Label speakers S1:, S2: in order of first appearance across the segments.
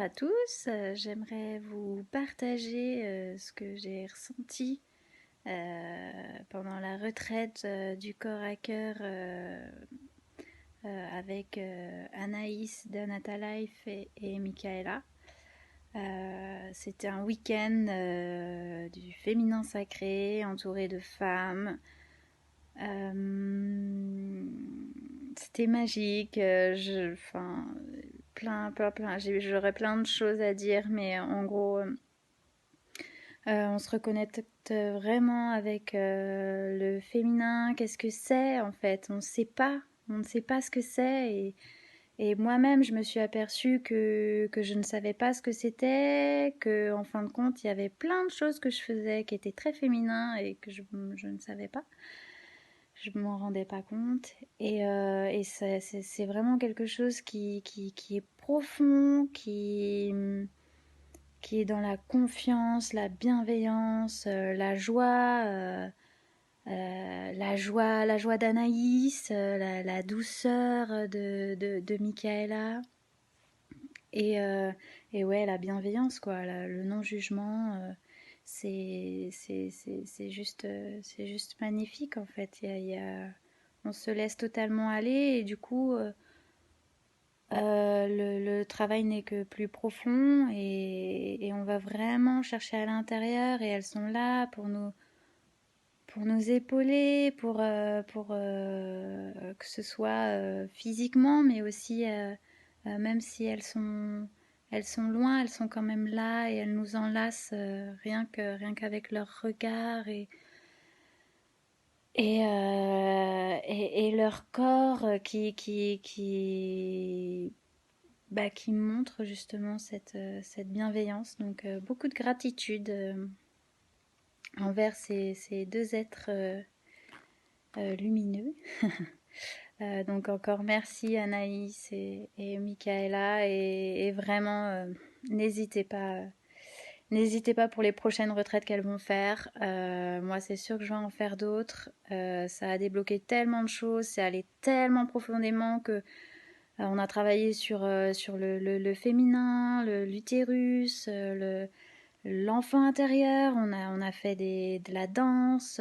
S1: à tous, j'aimerais vous partager ce que j'ai ressenti pendant la retraite du corps à cœur avec Anaïs d'Anatalife et Michaela. C'était un week-end du féminin sacré entouré de femmes. C'était magique, enfin, plein. J'aurais plein de choses à dire, mais en gros, on se reconnecte vraiment avec le féminin. Qu'est-ce que c'est en fait? On ne sait pas ce que c'est. Et moi-même, je me suis aperçue que je ne savais pas ce que c'était, que en fin de compte, il y avait plein de choses que je faisais qui étaient très féminins et que je ne savais pas. Je m'en rendais pas compte. Et c'est vraiment quelque chose qui est profond, qui est dans la confiance, la bienveillance, la joie d'Anaïs, la douceur de Michaela. Et, euh, et ouais, la bienveillance, quoi, le non-jugement, c'est juste magnifique en fait. On se laisse totalement aller et du coup, le travail n'est que plus profond et on va vraiment chercher à l'intérieur et elles sont là pour nous épauler, pour que ce soit physiquement, mais aussi même si elles sont loin, elles sont quand même là et elles nous enlacent rien qu'avec leur regard et leur corps qui montre justement cette bienveillance. Donc beaucoup de gratitude envers ces deux êtres lumineux. Donc encore merci Anaïs et Michaela et vraiment n'hésitez pas pour les prochaines retraites qu'elles vont faire. Moi c'est sûr que je vais en faire d'autres. Ça a débloqué tellement de choses, c'est allé tellement profondément que on a travaillé sur le féminin, l'utérus, l'enfant intérieur. On a fait de la danse,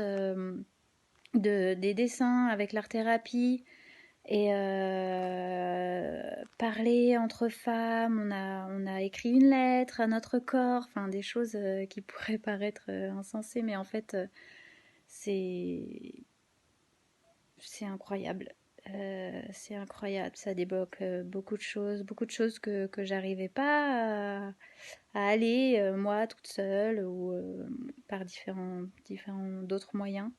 S1: des dessins avec l'art thérapie. Et parler entre femmes, on a écrit une lettre à notre corps, enfin des choses qui pourraient paraître insensées, mais en fait c'est c'est incroyable. C'est incroyable, ça débloque beaucoup de choses que j'arrivais pas à aller moi toute seule ou par différents d'autres moyens.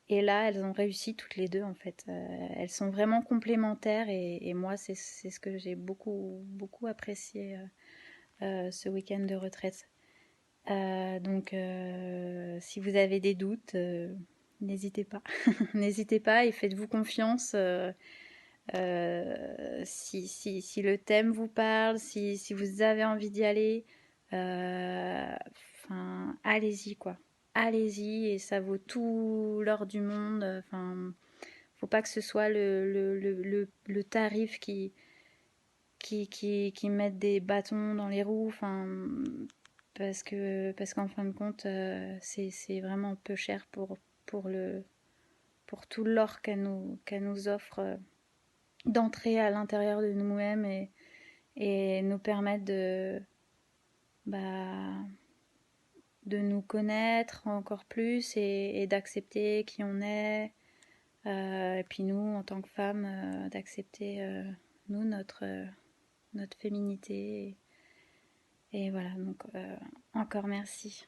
S1: Et là, elles ont réussi toutes les deux en fait. Elles sont vraiment complémentaires et moi, c'est ce que j'ai beaucoup apprécié ce week-end de retraite. Donc, si vous avez des doutes, n'hésitez pas. N'hésitez pas et faites-vous confiance. Si le thème vous parle, si vous avez envie d'y aller, allez-y quoi. Allez-y et ça vaut tout l'or du monde. Enfin, faut pas que ce soit le tarif qui mette des bâtons dans les roues. Enfin, parce qu'en fin de compte, c'est vraiment peu cher pour pour tout l'or qu'elle nous offre. D'entrer à l'intérieur de nous-mêmes et nous permettre bah, de nous connaître encore plus et d'accepter qui on est. Et puis nous, en tant que femmes, d'accepter nous, notre féminité. Et voilà, donc encore merci.